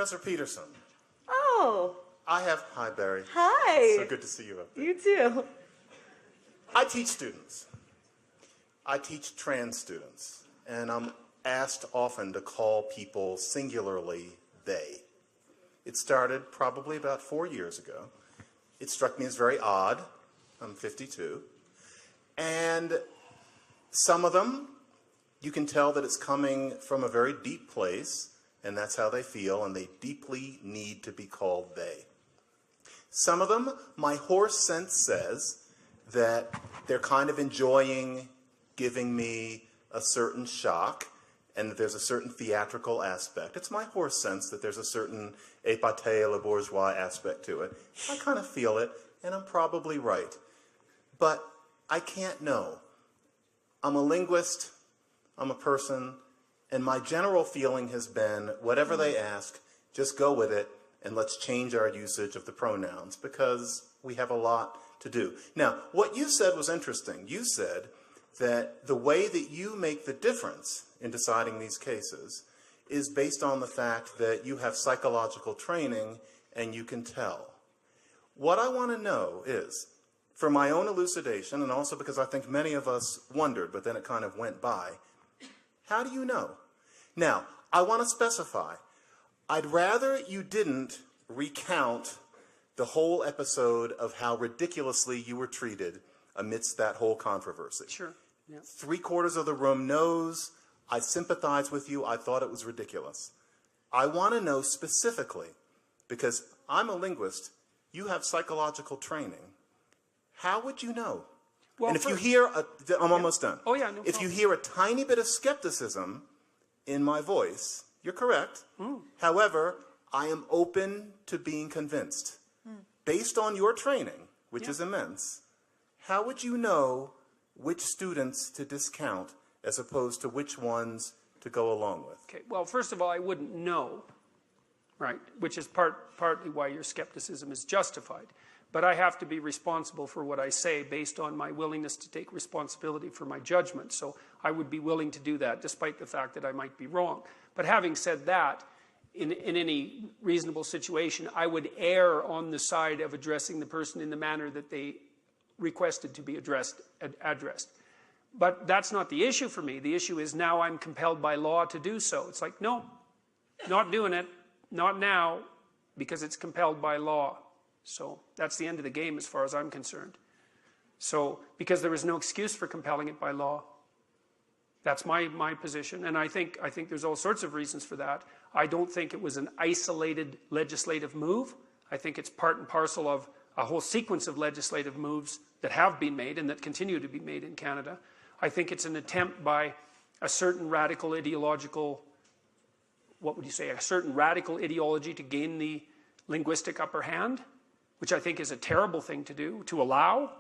Professor Peterson. Oh. Hi, Barry. Hi. So good to see you up there. You too. I teach students. I teach trans students, and I'm asked often to call people singularly they. It started probably about 4 years ago. It struck me as very odd. I'm 52. And some of them, you can tell that it's coming from a very deep place, and that's how they feel, and they deeply need to be called they. Some of them, my horse sense says that they're kind of enjoying giving me a certain shock, and that there's a certain theatrical aspect. It's my horse sense that there's a certain épate le bourgeois aspect to it. I kind of feel it, and I'm probably right. But I can't know. I'm a linguist, I'm a person, and my general feeling has been, whatever they ask, just go with it, and let's change our usage of the pronouns, because we have a lot to do. Now, what you said was interesting. You said that the way that you make the difference in deciding these cases is based on the fact that you have psychological training and you can tell. What I want to know is, for my own elucidation, and also because I think many of us wondered, but then it kind of went by, how do you know? Now, I want to specify, I'd rather you didn't recount the whole episode of how ridiculously you were treated amidst that whole controversy. Sure. Yeah. 3/4 of the room knows. I sympathize with you. I thought it was ridiculous. I want to know specifically, because I'm a linguist, you have psychological training. How would you know? Well, and if you hear, I'm almost done. Oh, yeah, no If you problem. hear a tiny bit of skepticism in my voice, you're correct. However, I am open to being convinced. Based on your training, which is immense, how would you know which students to discount as opposed to which ones to go along with? Okay, well, first of all, I wouldn't know, right, which is partly why your skepticism is justified. But I have to be responsible for what I say based on my willingness to take responsibility for my judgment. So I would be willing to do that, despite the fact that I might be wrong. But having said that, in any reasonable situation, I would err on the side of addressing the person in the manner that they requested to be addressed. But that's not the issue for me. The issue is now I'm compelled by law to do so. It's like, no, not doing it, not now, because it's compelled by law. So that's the end of the game as far as I'm concerned. So, because there is no excuse for compelling it by law. That's my position, and I think there's all sorts of reasons for that. I don't think it was an isolated legislative move. I think it's part and parcel of a whole sequence of legislative moves that have been made and that continue to be made in Canada. I think it's an attempt by a certain radical ideological, a certain radical ideology to gain the linguistic upper hand, which I think is a terrible thing to do, to allow.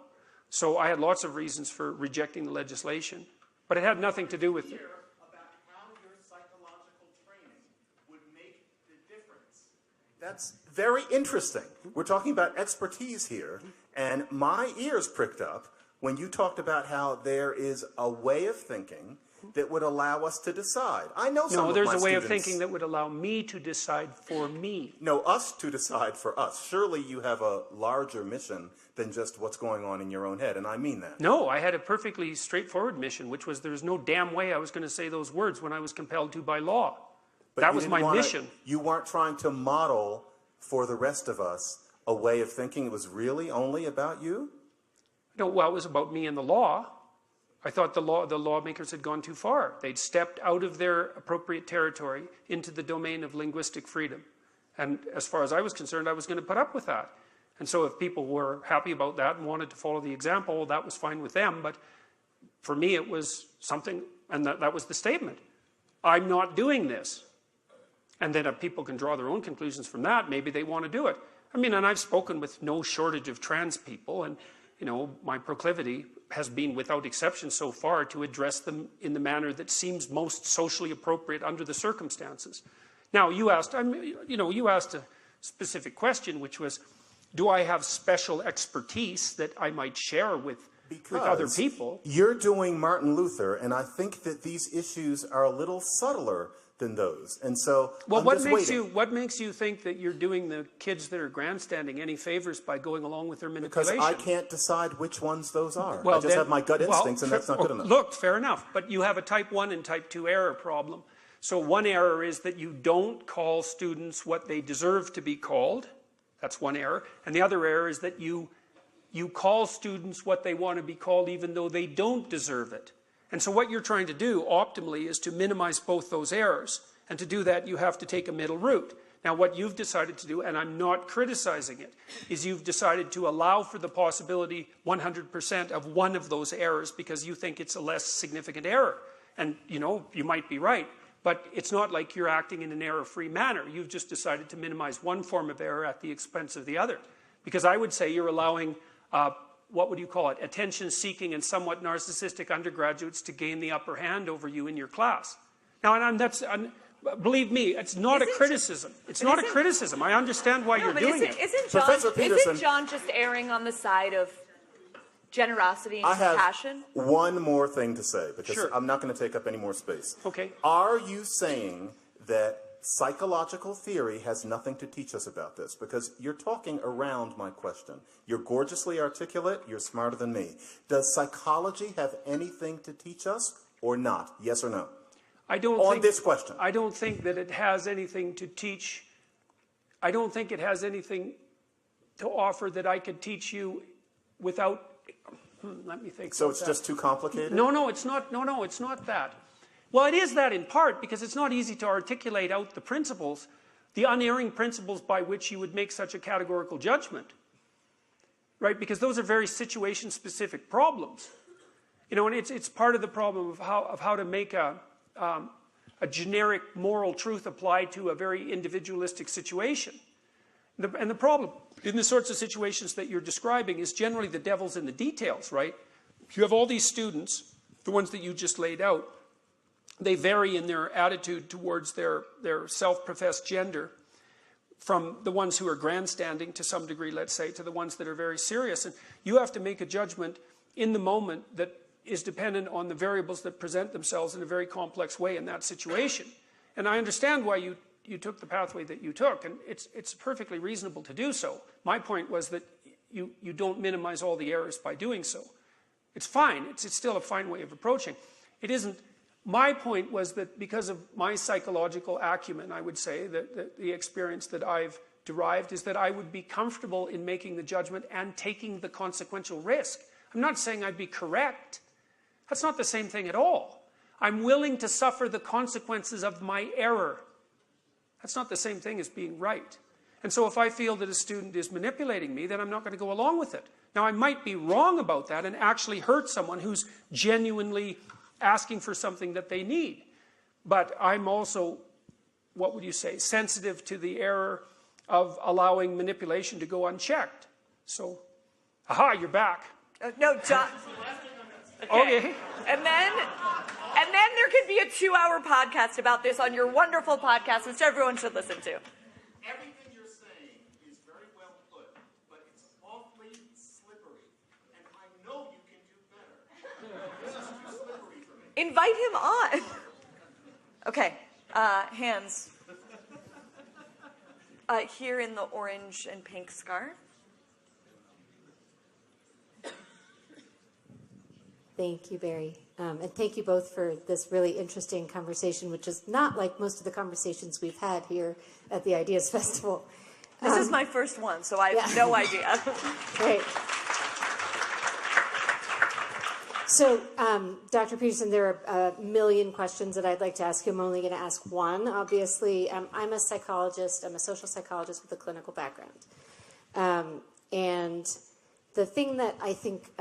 So I had lots of reasons for rejecting the legislation. But it had nothing to do with it. About how your psychological training would make the difference. That's very interesting. We're talking about expertise here, and my ears pricked up when you talked about how there is a way of thinking that would allow us to decide. I know some of my No, there's a way of students- thinking that would allow me to decide for me. No, us to decide for us. Surely you have a larger mission than just what's going on in your own head, and I mean that. No, I had a perfectly straightforward mission, which was there's no damn way I was going to say those words when I was compelled to by law. But that you was didn't my wanna- mission. You weren't trying to model for the rest of us a way of thinking. It was really only about you? No, well, it was about me and the law. I thought the lawmakers had gone too far. They'd stepped out of their appropriate territory into the domain of linguistic freedom. And as far as I was concerned, I was going to put up with that. And so if people were happy about that and wanted to follow the example, that was fine with them. But for me, it was something, and that was the statement. I'm not doing this. And then if people can draw their own conclusions from that, maybe they want to do it. I mean, and I've spoken with no shortage of trans people, and my proclivity has been without exception so far to address them in the manner that seems most socially appropriate under the circumstances. Now, you asked a specific question, which was, do I have special expertise that I might share with other people? You're doing Martin Luther, and I think that these issues are a little subtler than those. And so well, I'm what just makes waiting. what makes you think that you're doing the kids that are grandstanding any favors by going along with their Because manipulation? I can't decide which ones those are. Well, I just have my gut instincts, and that's not good enough. Look, fair enough, but you have a type 1 and type 2 error problem. So one error is that you don't call students what they deserve to be called. That's one error. And the other error is that you call students what they want to be called even though they don't deserve it. And so what you're trying to do optimally is to minimize both those errors. And to do that, you have to take a middle route. Now, what you've decided to do, and I'm not criticizing it, is you've decided to allow for the possibility 100% of one of those errors because you think it's a less significant error. And, you know, you might be right. But it's not like you're acting in an error-free manner. You've just decided to minimize one form of error at the expense of the other. Because I would say you're allowing, what would you call it, attention-seeking and somewhat narcissistic undergraduates to gain the upper hand over you in your class. Now, believe me, it's not a criticism. It's not a criticism. I understand why you're doing it. Isn't John just erring on the side of generosity and compassion? I have one more thing to say, because Sure. I'm not going to take up any more space. Okay. Are you saying that psychological theory has nothing to teach us about this? Because you're talking around my question. You're gorgeously articulate. You're smarter than me. Does psychology have anything to teach us or not? Yes or no? This question. I don't think that it has anything to teach. I don't think it has anything to offer that I could teach you without. Let me think. So it's just too complicated? No, it's not. No, it's not that. Well, it is that in part because it's not easy to articulate out the principles, the unerring principles by which you would make such a categorical judgment, right? Because those are very situation-specific problems, you know, and it's part of the problem of how to make a generic moral truth apply to a very individualistic situation. And the problem in the sorts of situations that you're describing is generally the devil's in the details, right? You have all these students, the ones that you just laid out, they vary in their attitude towards their self-professed gender from the ones who are grandstanding to some degree, let's say, to the ones that are very serious. And you have to make a judgment in the moment that is dependent on the variables that present themselves in a very complex way in that situation. And I understand why you took the pathway that you took, and it's perfectly reasonable to do so. My point was that you don't minimize all the errors by doing so. It's fine. It's still a fine way of approaching. It isn't. My point was that because of my psychological acumen, I would say, that the experience that I've derived is that I would be comfortable in making the judgment and taking the consequential risk. I'm not saying I'd be correct. That's not the same thing at all. I'm willing to suffer the consequences of my error. That's not the same thing as being right. And so if I feel that a student is manipulating me, then I'm not going to go along with it. Now, I might be wrong about that and actually hurt someone who's genuinely asking for something that they need. But I'm also, what would you say, sensitive to the error of allowing manipulation to go unchecked. So, aha, you're back. No, John. Okay. And then there could be a 2-hour podcast about this on your wonderful podcast, which everyone should listen to. Everything you're saying is very well put, but it's awfully slippery. And I know you can do better. This is too slippery for me. Invite him on. Okay, hands. Here in the orange and pink scarf. Thank you, Barry. And thank you both for this really interesting conversation, which is not like most of the conversations we've had here at the Ideas Festival. This is my first one, so I have no idea. Great. So, Dr. Peterson, there are a million questions that I'd like to ask you. I'm only going to ask one. Obviously, I'm a psychologist. I'm a social psychologist with a clinical background. And the thing that I think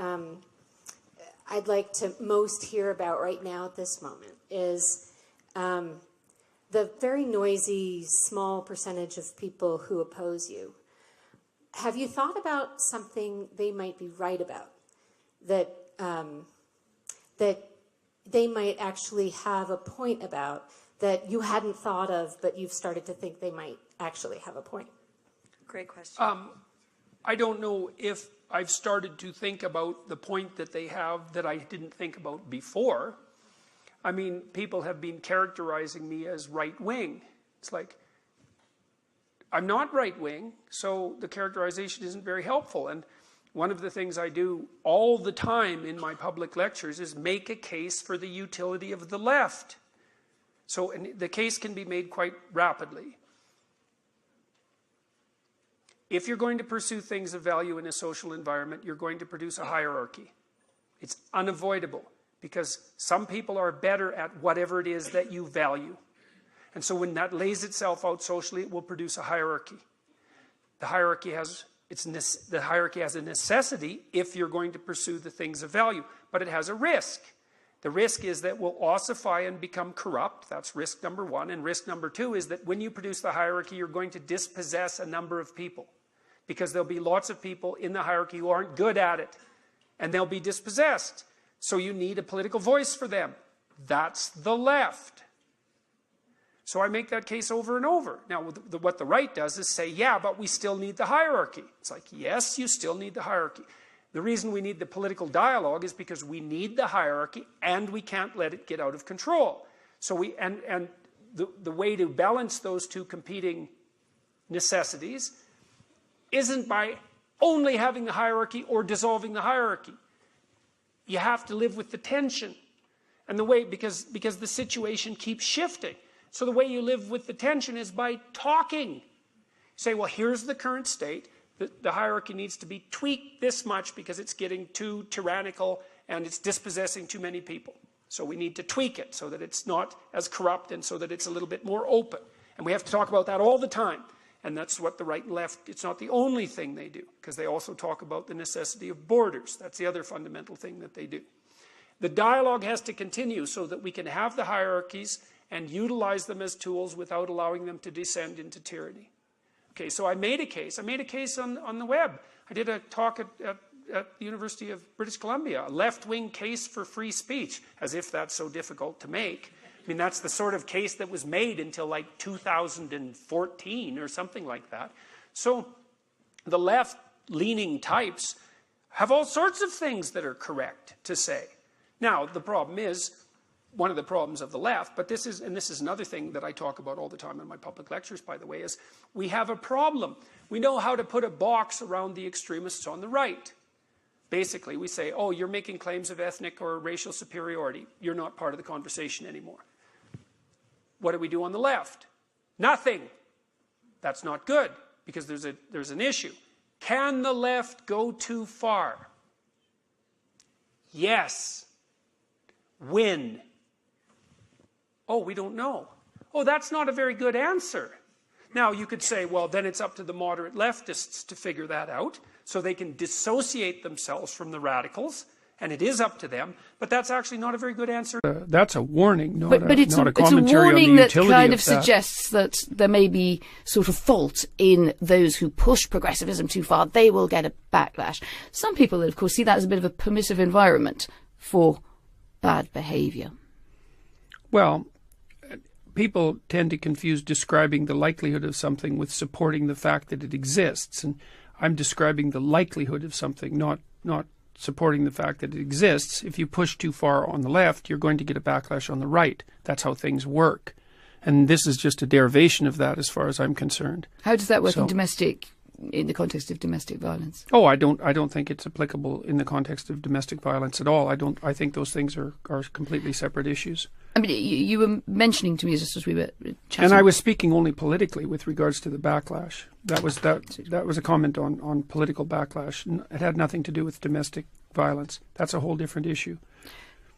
I'd like to most hear about right now at this moment is the very noisy, small percentage of people who oppose you. Have you thought about something they might be right about, that that they might actually have a point about that you hadn't thought of, but you've started to think they might actually have a point? Great question. I don't know if I've started to think about the point that they have that I didn't think about before. I mean, people have been characterizing me as right-wing. It's like, I'm not right-wing, so the characterization isn't very helpful. And one of the things I do all the time in my public lectures is make a case for the utility of the left. So and the case can be made quite rapidly. If you're going to pursue things of value in a social environment, you're going to produce a hierarchy. It's unavoidable, because some people are better at whatever it is that you value. And so when that lays itself out socially, it will produce a hierarchy. The hierarchy has a necessity if you're going to pursue the things of value, but it has a risk. The risk is that we'll ossify and become corrupt. That's risk number one. And risk number two is that when you produce the hierarchy, you're going to dispossess a number of people, because there'll be lots of people in the hierarchy who aren't good at it, and they'll be dispossessed. So you need a political voice for them. That's the left. So I make that case over and over. Now, what the right does is say, yeah, but we still need the hierarchy. It's like, yes, you still need the hierarchy. The reason we need the political dialogue is because we need the hierarchy and we can't let it get out of control. So the way to balance those two competing necessities isn't by only having the hierarchy or dissolving the hierarchy. You have to live with the tension. And the way, because the situation keeps shifting. So the way you live with the tension is by talking. You say, well, here's the current state. The hierarchy needs to be tweaked this much because it's getting too tyrannical and it's dispossessing too many people. So we need to tweak it so that it's not as corrupt and so that it's a little bit more open. And we have to talk about that all the time. And that's what the right and left, it's not the only thing they do, because they also talk about the necessity of borders. That's the other fundamental thing that they do. The dialogue has to continue so that we can have the hierarchies and utilize them as tools without allowing them to descend into tyranny. Okay, so I made a case. I made a case on the web. I did a talk at the University of British Columbia, a left-wing case for free speech, as if that's so difficult to make. I mean, that's the sort of case that was made until like 2014 or something like that. So the left-leaning types have all sorts of things that are correct to say. Now, the problem is, one of the problems of the left, but this is another thing that I talk about all the time in my public lectures, by the way, is we have a problem. We know how to put a box around the extremists on the right. Basically, we say, oh, you're making claims of ethnic or racial superiority. You're not part of the conversation anymore. What do we do on the left? Nothing. That's not good, because there's an issue. Can the left go too far? Yes. When? Oh, we don't know. Oh, that's not a very good answer. Now, you could say, well, then it's up to the moderate leftists to figure that out, so they can dissociate themselves from the radicals, and it is up to them, but that's actually not a very good answer. That's a warning, not a commentary on the utility of that. It's a warning that kind of suggests that there may be sort of fault in those who push progressivism too far. They will get a backlash. Some people, of course, see that as a bit of a permissive environment for bad behaviour. Well, people tend to confuse describing the likelihood of something with supporting the fact that it exists. And I'm describing the likelihood of something, not supporting the fact that it exists. If you push too far on the left, you're going to get a backlash on the right. That's how things work. And this is just a derivation of that as far as I'm concerned. How does that work in the context of domestic violence? Oh, I don't think it's applicable in the context of domestic violence at all. I think those things are completely separate issues. I mean, you were mentioning to me just as we were chatting. And I was speaking only politically with regards to the backlash. That was a comment on political backlash. It had nothing to do with domestic violence. That's a whole different issue.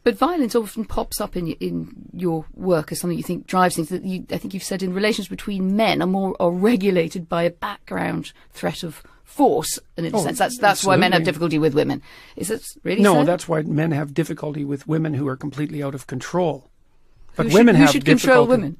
But violence often pops up in your work as something you think drives things. That I think you've said in relations between men are regulated by a background threat of force, and in a sense that's why men have difficulty with women. Is it really so? No, that's why men have difficulty with women who are completely out of control. But who should control women?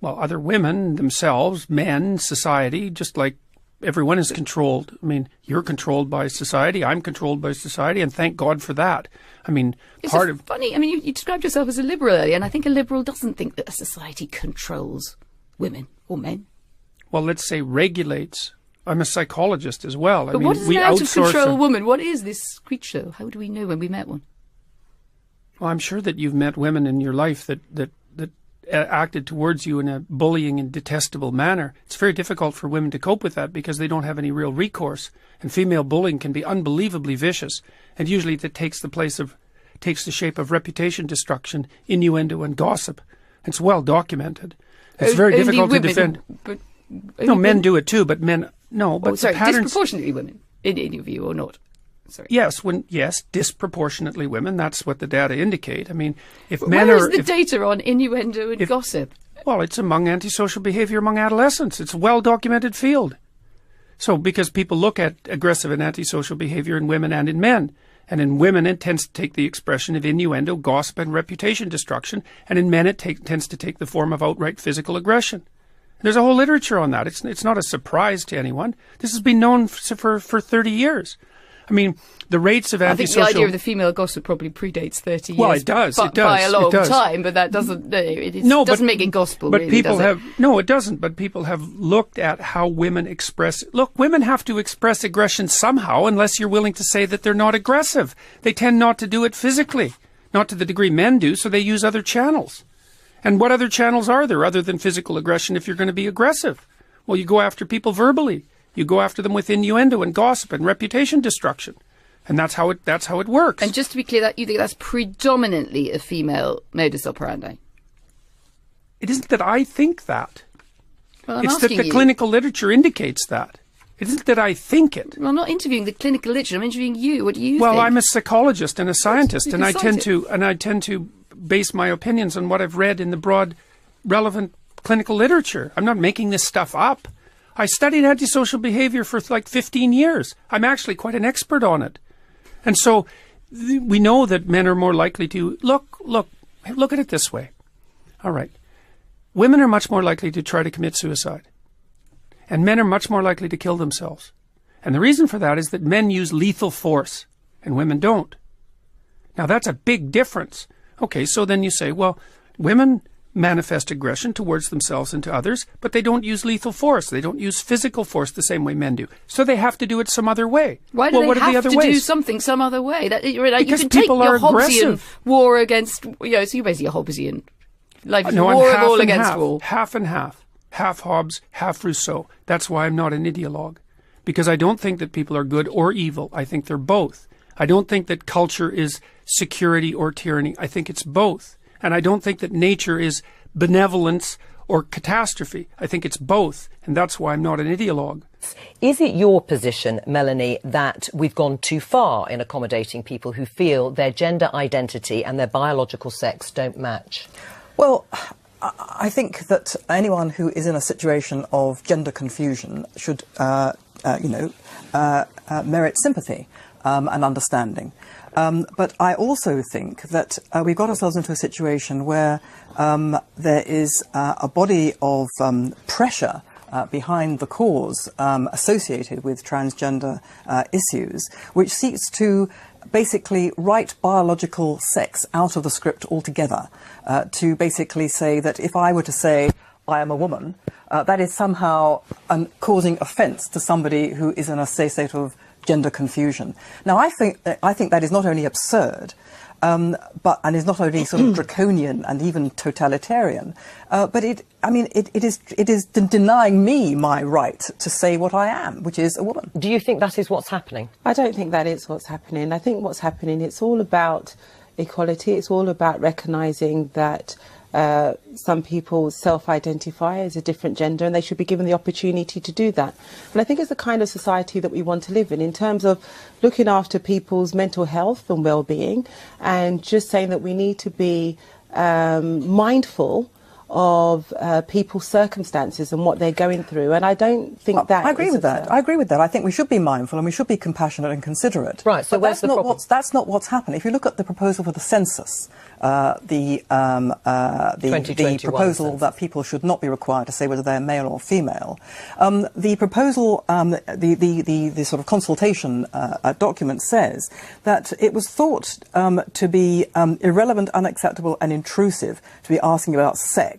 Well, other women themselves, men, society, just like everyone is controlled. I mean, you're controlled by society, I'm controlled by society, and thank God for that. I mean, funny. I mean, you described yourself as a liberal earlier, and I think a liberal doesn't think that a society controls women or men. Well, let's say regulates. I'm a psychologist as well. But what is an out-of-control woman? What is this creature? How do we know when we met one? Well, I'm sure that you've met women in your life that acted towards you in a bullying and detestable manner. It's very difficult for women to cope with that because they don't have any real recourse. And female bullying can be unbelievably vicious, and usually that takes the shape of reputation destruction, innuendo, and gossip. It's well documented. It's very difficult to defend. No, men do it too, but men no. But sorry, the patterns, disproportionately women, in your view, or not? Sorry. Yes, disproportionately women. That's what the data indicate. I mean, if Where men is are the data on innuendo and gossip? Well, it's among antisocial behavior among adolescents. It's a well-documented field. So, because people look at aggressive and antisocial behavior in women and in men, and in women it tends to take the expression of innuendo, gossip, and reputation destruction, and in men it tends to take the form of outright physical aggression. There's a whole literature on that. It's not a surprise to anyone. This has been known for 30 years. I mean, the rates of antisocial... I think the idea of the female gossip probably predates 30 years. Well, it does. By a long time, but that doesn't... doesn't make it gospel, but really, people does it? No, it doesn't. But people have looked at how women express... Look, women have to express aggression somehow unless you're willing to say that they're not aggressive. They tend not to do it physically, not to the degree men do, so they use other channels. And what other channels are there other than physical aggression if you're going to be aggressive? Well, you go after people verbally. You go after them with innuendo and gossip and reputation destruction. And that's how it works. And just to be clear, that you think that's predominantly a female modus operandi? It isn't that I think that. Well, it's that the clinical literature indicates that. It isn't that I think it. Well, I'm not interviewing the clinical literature. I'm interviewing you. What do you think? Well, I'm a psychologist and a scientist, and I tend scientist. to base my opinions on what I've read in the broad, relevant clinical literature. I'm not making this stuff up. I studied antisocial behavior for like 15 years. I'm actually quite an expert on it. And so we know that men are more likely to look at it this way. All right. Women are much more likely to try to commit suicide. And men are much more likely to kill themselves. And the reason for that is that men use lethal force and women don't. Now that's a big difference. Okay, so then you say, well, women manifest aggression towards themselves and to others, but they don't use lethal force. They don't use physical force the same way men do. So they have to do it some other way. Why do they have to do something some other way? Because you can take people your are Hobbesian aggressive. war against, so you're basically a Hobbesian. Like No, war I'm of all and against half, all. half and half. Half Hobbes, half Rousseau. That's why I'm not an ideologue. Because I don't think that people are good or evil. I think they're both. I don't think that culture is security or tyranny. I think it's both. And I don't think that nature is benevolence or catastrophe. I think it's both. And that's why I'm not an ideologue. Is it your position, Melanie, that we've gone too far in accommodating people who feel their gender identity and their biological sex don't match? Well, I think that anyone who is in a situation of gender confusion should, merit sympathy and understanding. But I also think that we've got ourselves into a situation where there is a body of pressure behind the cause associated with transgender issues, which seeks to basically write biological sex out of the script altogether, to basically say that if I were to say I am a woman, that is somehow causing offence to somebody who is in a state of gender confusion. Now, I think that is not only absurd, and is not only sort of draconian and even totalitarian, but it is denying me my right to say what I am, which is a woman. Do you think that is what's happening? I don't think that is what's happening. I think what's happening, it's all about equality. It's all about recognising that some people self-identify as a different gender and they should be given the opportunity to do that. And I think it's the kind of society that we want to live in terms of looking after people's mental health and well-being, and just saying that we need to be mindful of people's circumstances and what they're going through. And I don't think that... I agree with that. I agree with that. I think we should be mindful and we should be compassionate and considerate. Right, so but that's not what's happening. If you look at the proposal for the census, the proposal census that people should not be required to say whether they're male or female, the proposal, the sort of consultation document says that it was thought to be irrelevant, unacceptable and intrusive to be asking about sex.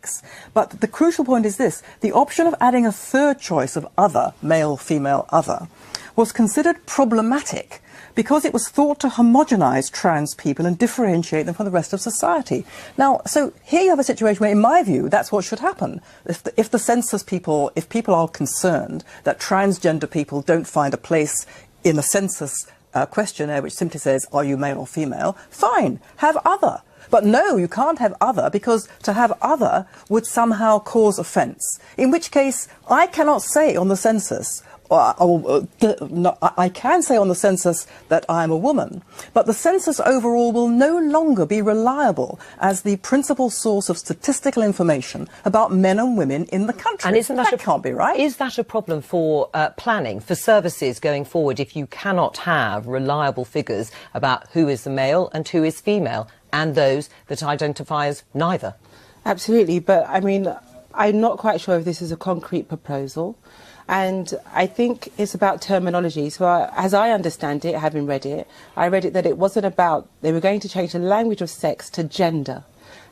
But the crucial point is this: the option of adding a third choice of other, male, female, other, was considered problematic because it was thought to homogenize trans people and differentiate them from the rest of society. Now, so here you have a situation where, in my view, that's what should happen. If the census people, if people are concerned that transgender people don't find a place in the census questionnaire which simply says, are you male or female, fine, have other. But no, you can't have other, because to have other would somehow cause offence. In which case, I cannot say on the census, I can say on the census that I am a woman, but the census overall will no longer be reliable as the principal source of statistical information about men and women in the country. And isn't that can't be right? Is that a problem for planning, for services going forward, if you cannot have reliable figures about who is the male and who is female, and those that identify as neither? Absolutely, but I mean, I'm not quite sure if this is a concrete proposal. And I think it's about terminology. So as I understand it, having read it, I read it that it wasn't about, they were going to change the language of sex to gender.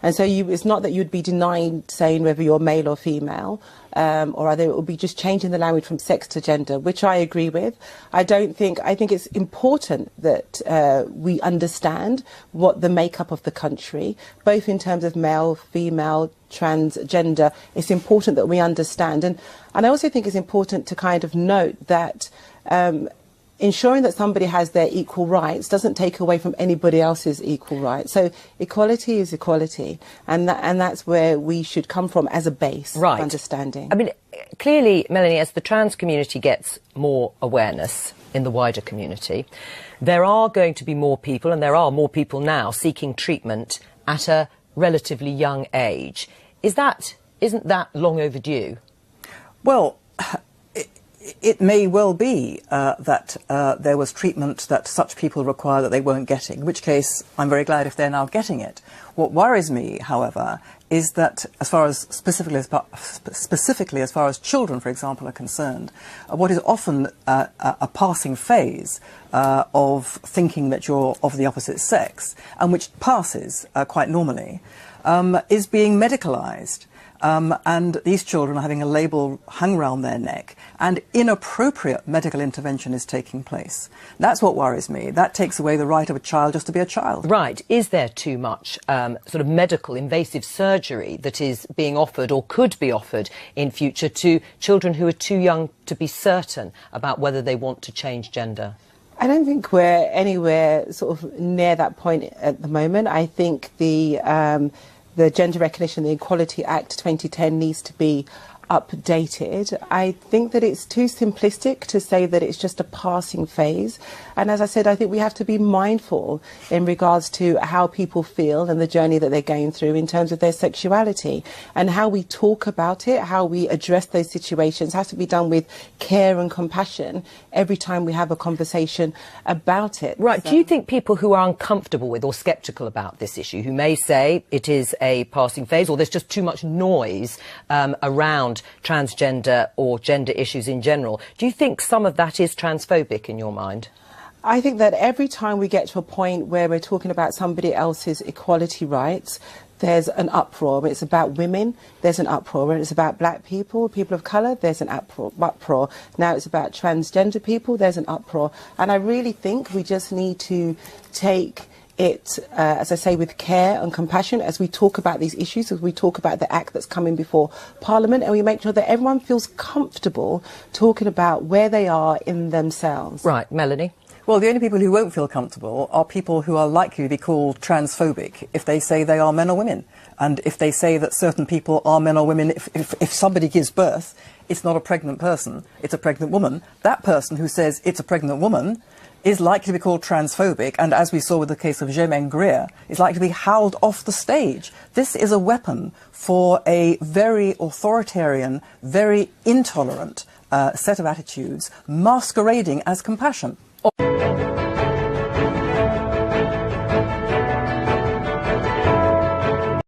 And so it's not that you'd be denied saying whether you're male or female, or either it would be just changing the language from sex to gender, which I agree with. I think it's important that we understand what the makeup of the country, both in terms of male, female, transgender. It's important that we understand. And I also think it's important to kind of note that ensuring that somebody has their equal rights doesn't take away from anybody else's equal rights. So equality is equality, and that's where we should come from as a base of understanding. I mean, clearly, Melanie, as the trans community gets more awareness in the wider community, there are going to be more people, and there are more people now seeking treatment at a relatively young age. Isn't that long overdue? Well, it may well be that there was treatment that such people require that they weren't getting, in which case I'm very glad if they're now getting it. What worries me, however, is that as far as specifically as far as children, for example, are concerned, what is often a passing phase of thinking that you're of the opposite sex, and which passes quite normally, is being medicalised. And these children are having a label hung around their neck, and inappropriate medical intervention is taking place. That's what worries me. That takes away the right of a child just to be a child. Right. Is there too much sort of medical invasive surgery that is being offered or could be offered in future to children who are too young to be certain about whether they want to change gender? I don't think we're anywhere sort of near that point at the moment. I think the Gender Recognition and Equality Act 2010 needs to be updated. I think that it's too simplistic to say that it's just a passing phase. And as I said, I think we have to be mindful in regards to how people feel and the journey that they're going through in terms of their sexuality, and how we talk about it, how we address those situations has to be done with care and compassion every time we have a conversation about it. Right. So, do you think people who are uncomfortable with or sceptical about this issue, who may say it is a passing phase or there's just too much noise around transgender or gender issues in general, do you think some of that is transphobic in your mind? I think that every time we get to a point where we're talking about somebody else's equality rights, there's an uproar. When it's about women, there's an uproar. When it's about black people, people of colour, there's an uproar. Now it's about transgender people, there's an uproar. And I really think we just need to take it, as I say, with care and compassion as we talk about these issues, as we talk about the act that's coming before Parliament, and we make sure that everyone feels comfortable talking about where they are in themselves. Right, Melanie? Well, the only people who won't feel comfortable are people who are likely to be called transphobic if they say they are men or women. And if they say that certain people are men or women, if somebody gives birth, it's not a pregnant person, it's a pregnant woman. That person who says it's a pregnant woman is likely to be called transphobic, and as we saw with the case of Germaine Greer, is likely to be howled off the stage. This is a weapon for a very authoritarian, very intolerant set of attitudes masquerading as compassion.